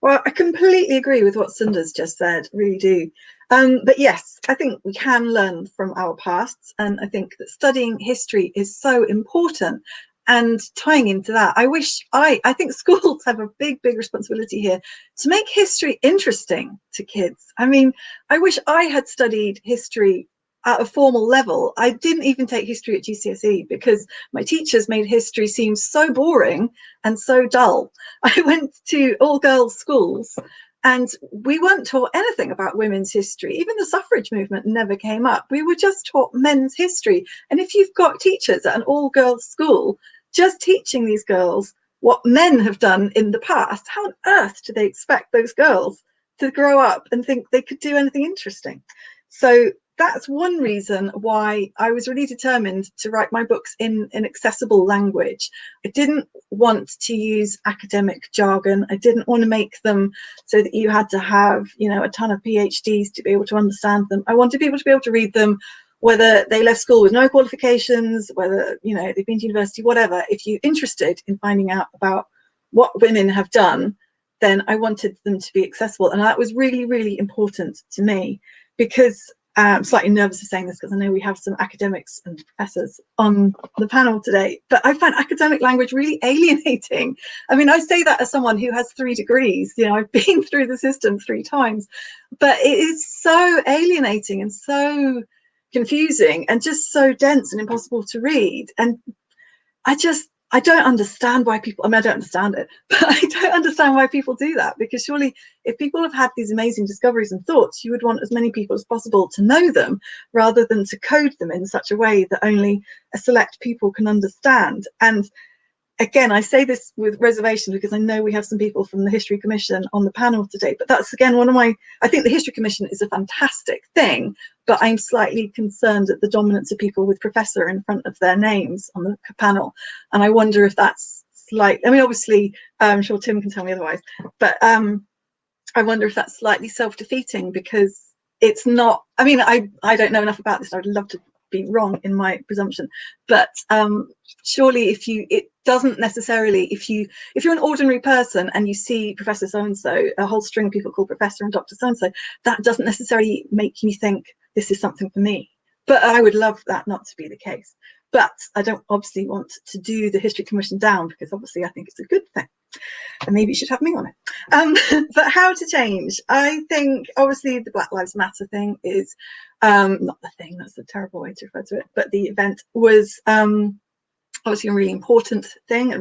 Well, I completely agree with what Sundar's just said, really do. But yes, I think we can learn from our pasts, and I think that studying history is so important. And tying into that, I think schools have a big responsibility here to make history interesting to kids. I mean, I wish I had studied history at a formal level, I didn't even take history at GCSE because my teachers made history seem so boring and so dull. I went to all-girls schools and we weren't taught anything about women's history. Even the suffrage movement never came up. We were just taught men's history. And if you've got teachers at an all-girls school just teaching these girls what men have done in the past, how on earth do they expect those girls to grow up and think they could do anything interesting? So that's one reason why I was really determined to write my books in an accessible language. I didn't want to use academic jargon. I didn't want to make them so that you had to have, you know, a ton of PhDs to be able to understand them. I wanted people to be able to read them, whether they left school with no qualifications, whether, you know, they've been to university, whatever. If you're interested in finding out about what women have done, then I wanted them to be accessible. And that was really, really important to me, because I'm slightly nervous of saying this because I know we have some academics and professors on the panel today, but I find academic language really alienating. I mean, I say that as someone who has 3 degrees, you know, I've been through the system 3 times, but it is so alienating and so confusing and just so dense and impossible to read. And I don't understand why people, I mean, I don't understand it, but I don't understand why people do that, because surely if people have had these amazing discoveries and thoughts, you would want as many people as possible to know them rather than to code them in such a way that only a select people can understand. And again, I say this with reservation because I know we have some people from the History Commission on the panel today, but that's again one of my, I think the History Commission is a fantastic thing, but I'm slightly concerned at the dominance of people with professor in front of their names on the panel. And I wonder if that's slight, I mean, obviously, I'm sure Tim can tell me otherwise, but I wonder if that's slightly self-defeating, because it's not, I mean, I don't know enough about this. I'd love to be wrong in my presumption, but surely it doesn't necessarily, if you're an ordinary person and you see Professor so-and-so, a whole string of people called Professor and Dr. so-and-so, that doesn't necessarily make you think this is something for me. But I would love that not to be the case. But I don't obviously want to do the History Commission down, because obviously I think it's a good thing. And maybe you should have me on it. But how to change? I think obviously the Black Lives Matter thing is not the thing, that's a terrible way to refer to it, but the event was obviously a really important thing.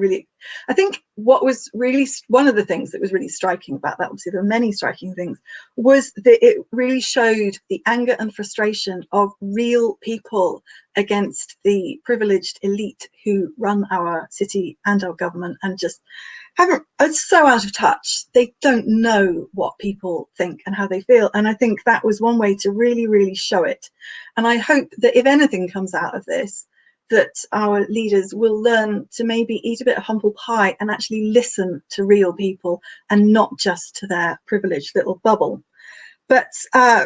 I think what was really one of the things that was really striking about that, obviously there are many striking things, was that it really showed the anger and frustration of real people against the privileged elite who run our city and our government, and just it's so out of touch. They don't know what people think and how they feel. And I think that was one way to really, really show it. And I hope that if anything comes out of this, that our leaders will learn to maybe eat a bit of humble pie and actually listen to real people and not just to their privileged little bubble. But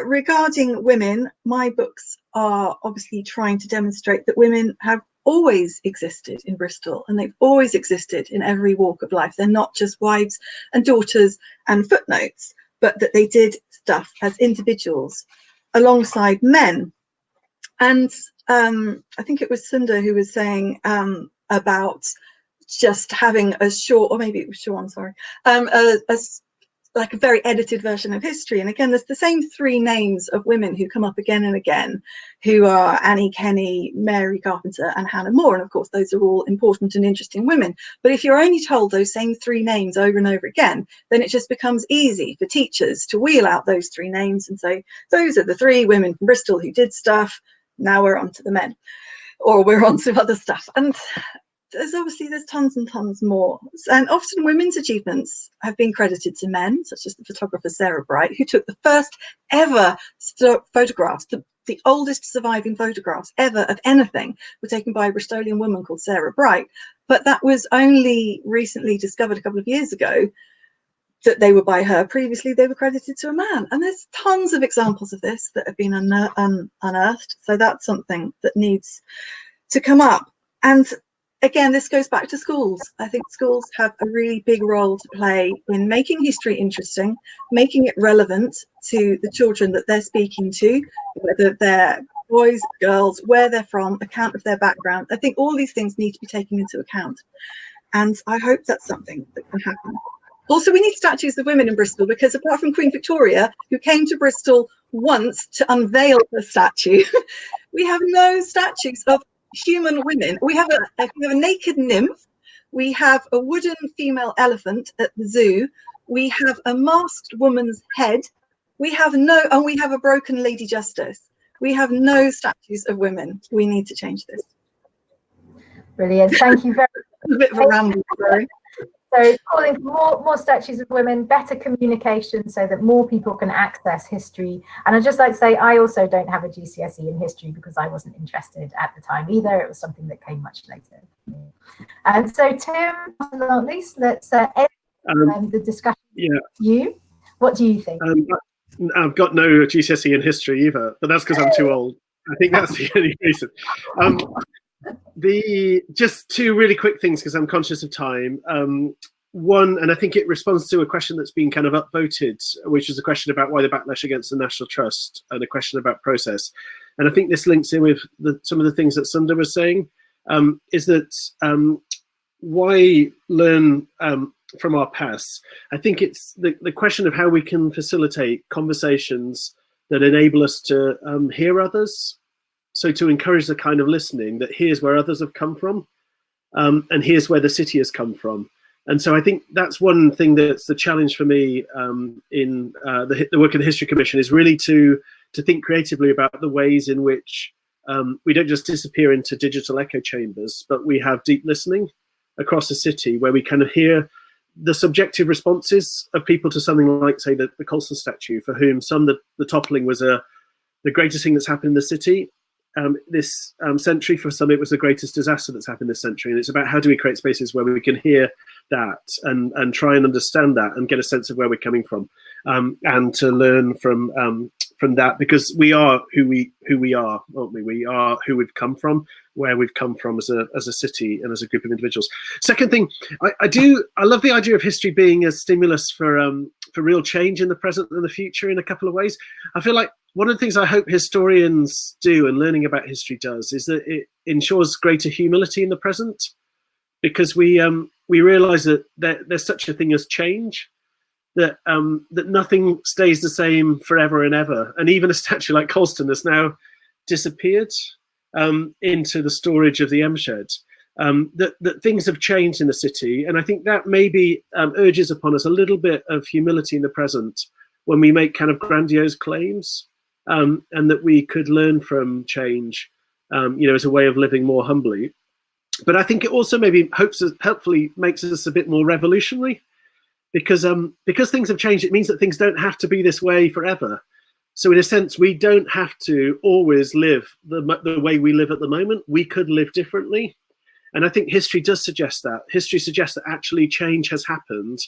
regarding women, my books are obviously trying to demonstrate that women have always existed in Bristol, and they've always existed in every walk of life. They're not just wives and daughters and footnotes, but that they did stuff as individuals alongside men. And I think it was Sunda who was saying about just having a short, or maybe it was Sean, sorry, like a very edited version of history. And again, there's the same 3 names of women who come up again and again, who are Annie Kenney, Mary Carpenter and Hannah More. And of course, those are all important and interesting women. But if you're only told those same 3 names over and over again, then it just becomes easy for teachers to wheel out those 3 names and say, those are the 3 women from Bristol who did stuff. Now we're on to the men, or we're on to other stuff. And there's tons and tons more. And often women's achievements have been credited to men, such as the photographer Sarah Bright, who took the first ever photographs. The oldest surviving photographs ever of anything were taken by a Bristolian woman called Sarah Bright. But that was only recently discovered a couple of years ago that they were by her. Previously, they were credited to a man. And there's tons of examples of this that have been unearthed. So that's something that needs to come up. And again, this goes back to schools. I think schools have a really big role to play in making history interesting, making it relevant to the children that they're speaking to, whether they're boys, girls, where they're from, account of their background. I think all these things need to be taken into account. And I hope that's something that can happen. Also, we need statues of women in Bristol, because apart from Queen Victoria, who came to Bristol once to unveil her statue, we have no statues of human women. We have a naked nymph. We have a wooden female elephant at the zoo. We have a masked woman's head. We have a broken Lady Justice. We have no statues of women. We need to change this. Brilliant. Thank you very much. A bit of a ramble, sorry. So calling for more statues of women, better communication so that more people can access history. And I'd just like to say, I also don't have a GCSE in history because I wasn't interested at the time either. It was something that came much later. And so Tim, not least, let's end the discussion with you. What do you think? I've got no GCSE in history either, but that's because I'm too old. I think that's the only reason. Just two really quick things because I'm conscious of time. One, and I think it responds to a question that's been kind of upvoted, which is a question about why the backlash against the National Trust, and a question about process. And I think this links in with some of the things that Sunda was saying, is that why learn from our past? I think it's the question of how we can facilitate conversations that enable us to hear others. So to encourage the kind of listening that here's where others have come from, and here's where the city has come from. And so I think that's one thing that's the challenge for me in the work of the History Commission, is really to think creatively about the ways in which we don't just disappear into digital echo chambers, but we have deep listening across the city where we kind of hear the subjective responses of people to something like, say, the Colston Statue, for whom the toppling was the greatest thing that's happened in the city this century. For some, it was the greatest disaster that's happened this century. And it's about how do we create spaces where we can hear that and try and understand that and get a sense of where we're coming from, and to learn from that, because we are who we are, aren't we? We are who we've come from, where we've come from as a city and as a group of individuals. Second thing, I love the idea of history being a stimulus for real change in the present and the future in a couple of ways. I feel like one of the things I hope historians do, and learning about history does, is that it ensures greater humility in the present, because we realise that there's such a thing as change, that nothing stays the same forever and ever. And even a statue like Colston has now disappeared into the storage of the M Shed. That things have changed in the city, and I think that maybe urges upon us a little bit of humility in the present when we make kind of grandiose claims, and that we could learn from change, as a way of living more humbly. But I think it also maybe hopefully makes us a bit more revolutionary, because things have changed. It means that things don't have to be this way forever. So in a sense, we don't have to always live the way we live at the moment. We could live differently. And I think history does suggest that. History suggests that actually change has happened,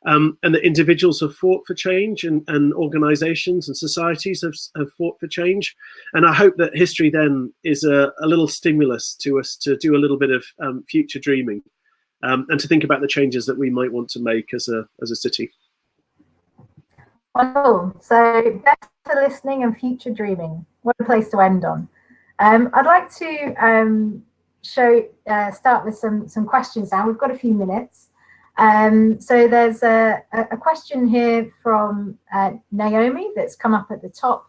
and that individuals have fought for change, and organizations and societies have fought for change. And I hope that history then is a little stimulus to us to do a little bit of future dreaming, and to think about the changes that we might want to make as a city. Wonderful. So better listening and future dreaming. What a place to end on. I'd like to start with some questions now. We've got a few minutes. So there's a question here from Naomi that's come up at the top.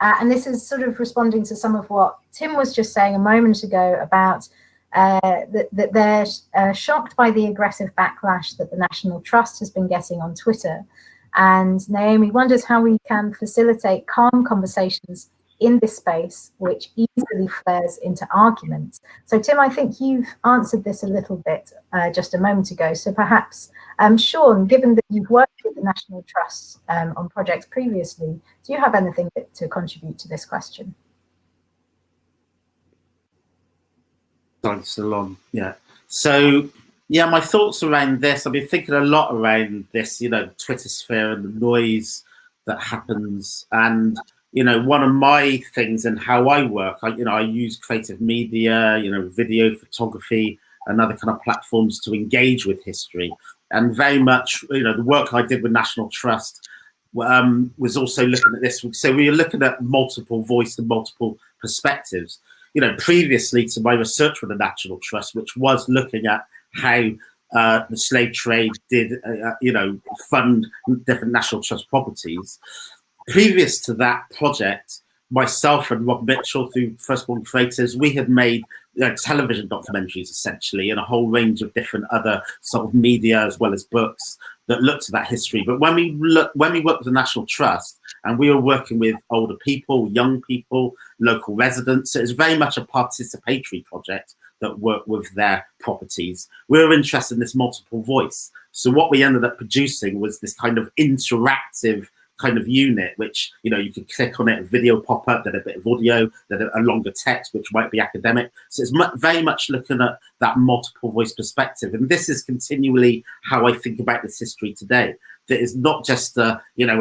And this is sort of responding to some of what Tim was just saying a moment ago about that they're shocked by the aggressive backlash that the National Trust has been getting on Twitter. And Naomi wonders how we can facilitate calm conversations in this space, which easily flares into arguments. So Tim, I think you've answered this a little bit just a moment ago. So perhaps, Sean, given that you've worked with the National Trust on projects previously, do you have anything to contribute to this question? Thanks, Salon. Yeah. So, yeah, my thoughts around this, I've been thinking a lot around this, the Twitter sphere and the noise that happens. And, one of my things and how I work, I use creative media, video, photography, and other kind of platforms to engage with history. And very much, the work I did with National Trust was also looking at this. So we were looking at multiple voice and multiple perspectives. Previously to my research with the National Trust, which was looking at how the slave trade did, fund different National Trust properties. Previous to that project, myself and Rob Mitchell, through Firstborn Creators, we had made television documentaries essentially, and a whole range of different other sort of media as well as books that looked at that history. But when we worked with the National Trust, and we were working with older people, young people, local residents, it was very much a participatory project that worked with their properties. We were interested in this multiple voice. So what we ended up producing was this kind of interactive kind of unit, which, you could click on it, a video pop up, then a bit of audio, then a longer text, which might be academic. So it's very much looking at that multiple voice perspective. And this is continually how I think about this history today. That is not just, an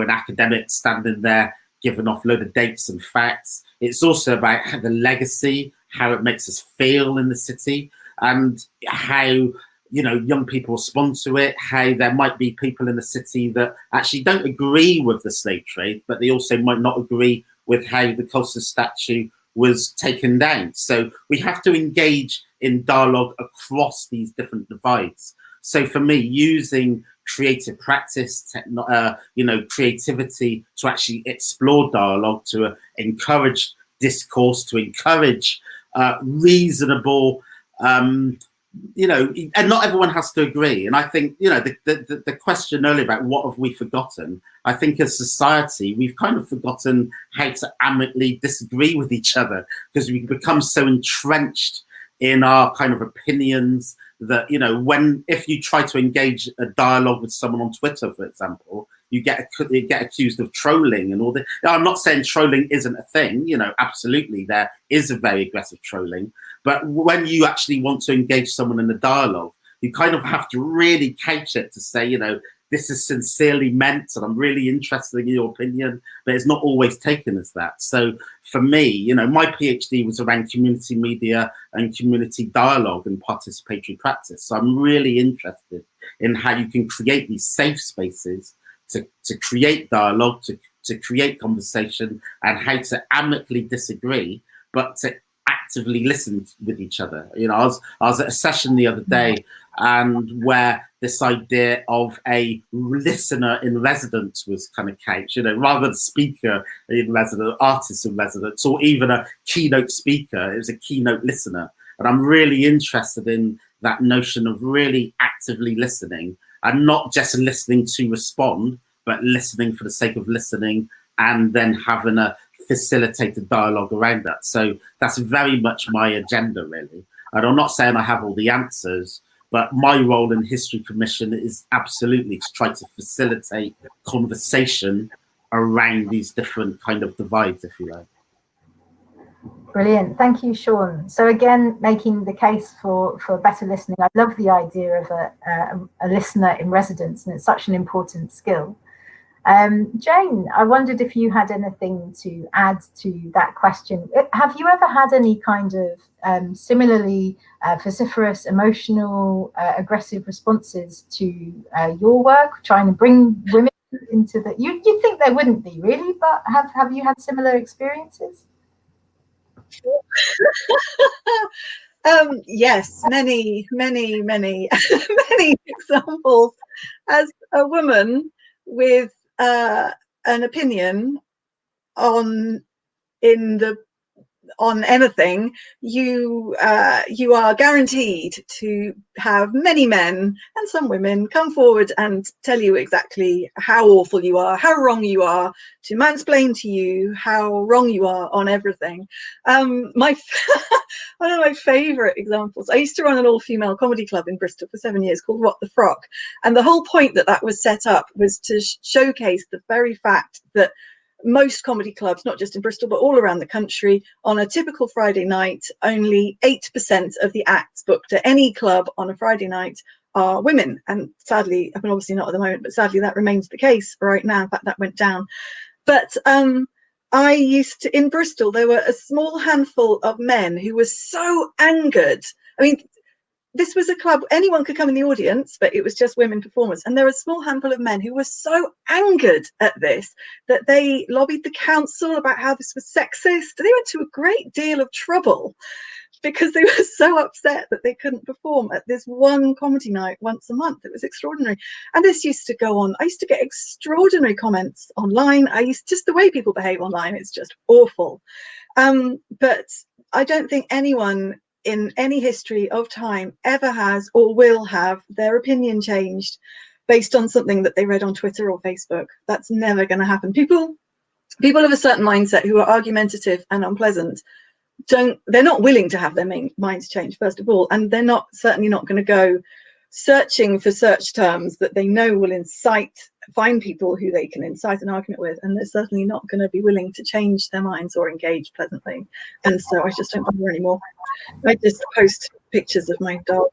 academic standing there giving off a load of dates and facts. It's also about the legacy, how it makes us feel in the city, and how young people respond to it, how there might be people in the city that actually don't agree with the slave trade, but they also might not agree with how the Colston Statue was taken down. So we have to engage in dialogue across these different divides. So for me, using creative practice, creativity to actually explore dialogue, to encourage discourse, to encourage reasonable, and not everyone has to agree. And I think, the question earlier about what have we forgotten, I think as society, we've kind of forgotten how to amicably disagree with each other, because we become so entrenched in our kind of opinions that, if you try to engage a dialogue with someone on Twitter, for example, you get accused of trolling and all that. Now, I'm not saying trolling isn't a thing, absolutely there is a very aggressive trolling, but when you actually want to engage someone in a dialogue, you kind of have to really couch it to say, this is sincerely meant and I'm really interested in your opinion, but it's not always taken as that. So for me, my PhD was around community media and community dialogue and participatory practice. So I'm really interested in how you can create these safe spaces to create dialogue, to create conversation, and how to amicably disagree, but to actively listen with each other. I was at a session the other day, and where this idea of a listener in residence was kind of couched, rather than speaker in residence, artist in residence, or even a keynote speaker, it was a keynote listener. And I'm really interested in that notion of really actively listening, and not just listening to respond, but listening for the sake of listening, and then having a facilitated dialogue around that. So that's very much my agenda, really. And I'm not saying I have all the answers, but my role in History Commission is absolutely to try to facilitate conversation around these different kind of divides, if you like. Brilliant, thank you, Sean. So again, making the case for better listening. I love the idea of a listener in residence, and it's such an important skill. Jane, I wondered if you had anything to add to that question. Have you ever had any kind of similarly vociferous, emotional, aggressive responses to your work, trying to bring women into the... You'd think there wouldn't be, really, but have you had similar experiences? Yes, many many examples. As a woman with an opinion on anything, you are guaranteed to have many men and some women come forward and tell you exactly how awful you are, how wrong you are, to mansplain to you how wrong you are on everything. One of my favorite examples, I used to run an all-female comedy club in Bristol for 7 years called What the Frock, and the whole point that was set up was to showcase the very fact that most comedy clubs, not just in Bristol, but all around the country, on a typical Friday night, only 8% of the acts booked at any club on a Friday night are women. And sadly, I mean, obviously not at the moment, but sadly that remains the case right now. In fact, that went down. But I used to, in Bristol, there were a small handful of men who were so angered. I mean, this was a club, anyone could come in the audience, but it was just women performers. And there were a small handful of men who were so angered at this that they lobbied the council about how this was sexist. They went to a great deal of trouble because they were so upset that they couldn't perform at this one comedy night once a month. It was extraordinary. And this used to go on. I used to get extraordinary comments online. Just the way people behave online, it's just awful. But I don't think anyone in any history of time ever has or will have their opinion changed based on something that they read on Twitter or Facebook. That's never going to happen. People of a certain mindset who are argumentative and unpleasant, they're not willing to have their minds changed, first of all, and they're certainly not going to go searching for search terms that they know will find people who they can incite an argument with, and they're certainly not going to be willing to change their minds or engage pleasantly. And so I just don't bother anymore. I just post pictures of my dog.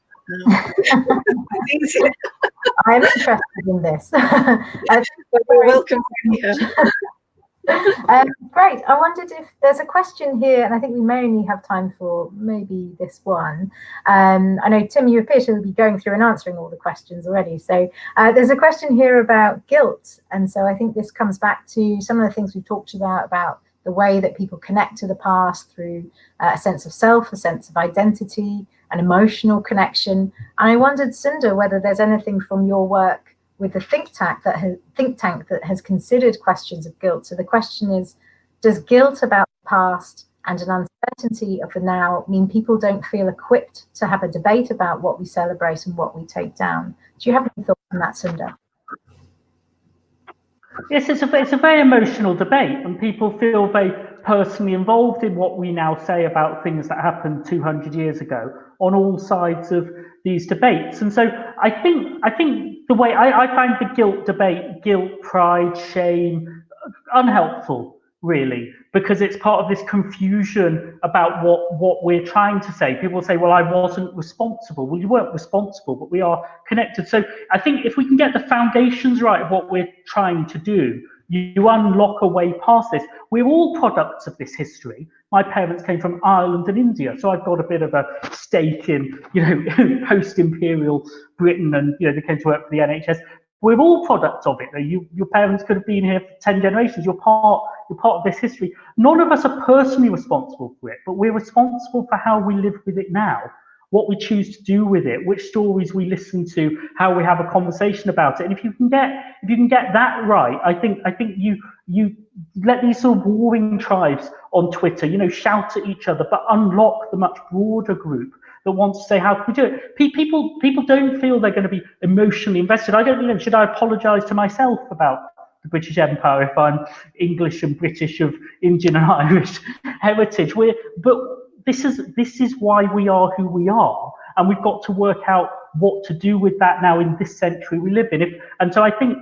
I'm interested in this. You're welcome to be here. Great. I wondered if there's a question here, and I think we may only have time for maybe this one. I know, Tim, you appear to be going through and answering all the questions already. So there's a question here about guilt. And so I think this comes back to some of the things we talked about the way that people connect to the past through a sense of self, a sense of identity, an emotional connection. And I wondered, Sundar, whether there's anything from your work with the think tank that has considered questions of guilt. So the question is, does guilt about the past and an uncertainty of the now mean people don't feel equipped to have a debate about what we celebrate and what we take down? Do you have any thoughts on that, Sundar? Yes, it's a very emotional debate, and people feel very personally involved in what we now say about things that happened 200 years ago on all sides of these debates. And so I think the way I find the guilt debate, guilt, pride, shame, unhelpful, really, because it's part of this confusion about what we're trying to say. People say, well, I wasn't responsible. Well, you weren't responsible, but we are connected. So I think if we can get the foundations right of what we're trying to do, you unlock a way past this. We're all products of this history. My parents came from Ireland and India, so I've got a bit of a stake in, post-imperial Britain, and they came to work for the NHS. We're all products of it. Your parents could have been here for 10 generations. You're part of this history. None of us are personally responsible for it, but we're responsible for how we live with it now, what we choose to do with it, which stories we listen to, how we have a conversation about it. And if you can get that right, I think you let these sort of warring tribes on Twitter, shout at each other, but unlock the much broader group that wants to say, how can we do it? People don't feel they're going to be emotionally invested. I don't should I apologise to myself about the British Empire if I'm English and British of Indian and Irish heritage? But this is why we are who we are, and we've got to work out what to do with that now in this century we live in. And so I think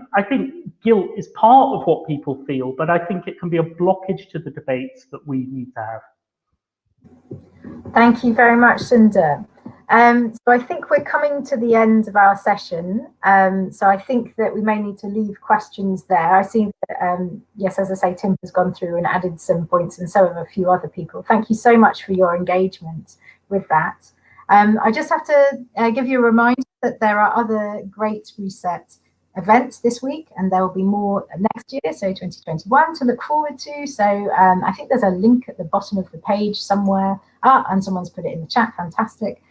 guilt is part of what people feel, but I think it can be a blockage to the debates that we need to have. Thank you very much, Sundar. So I think we're coming to the end of our session. So I think that we may need to leave questions there. I see that, yes, as I say, Tim has gone through and added some points, and so have a few other people. Thank you so much for your engagement with that. I just have to give you a reminder that there are other Great Reset events this week, and there will be more next year, so 2021, to look forward to. So I think there's a link at the bottom of the page somewhere. And someone's put it in the chat. Fantastic.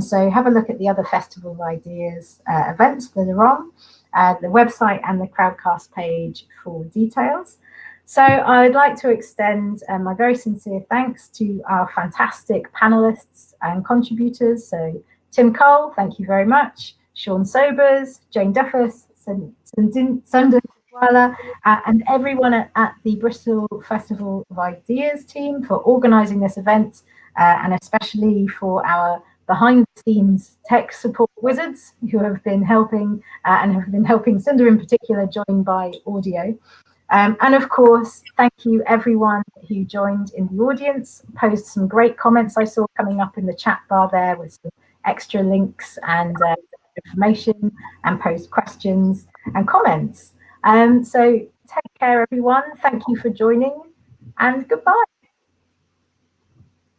So have a look at the other Festival of Ideas events that are on the website and the Crowdcast page for details. So I'd like to extend my very sincere thanks to our fantastic panelists and contributors. So Tim Cole, thank you very much. Sean Sobers, Jane Duffus, Sundar Wala, and everyone at the Bristol Festival of Ideas team for organising this event, and especially for our behind-the-scenes tech support wizards who have been helping, and have been helping Sundar in particular, joined by audio. And of course, thank you everyone who joined in the audience, posed some great comments I saw coming up in the chat bar there with some extra links and information, and posed questions and comments. So take care everyone, thank you for joining, and goodbye.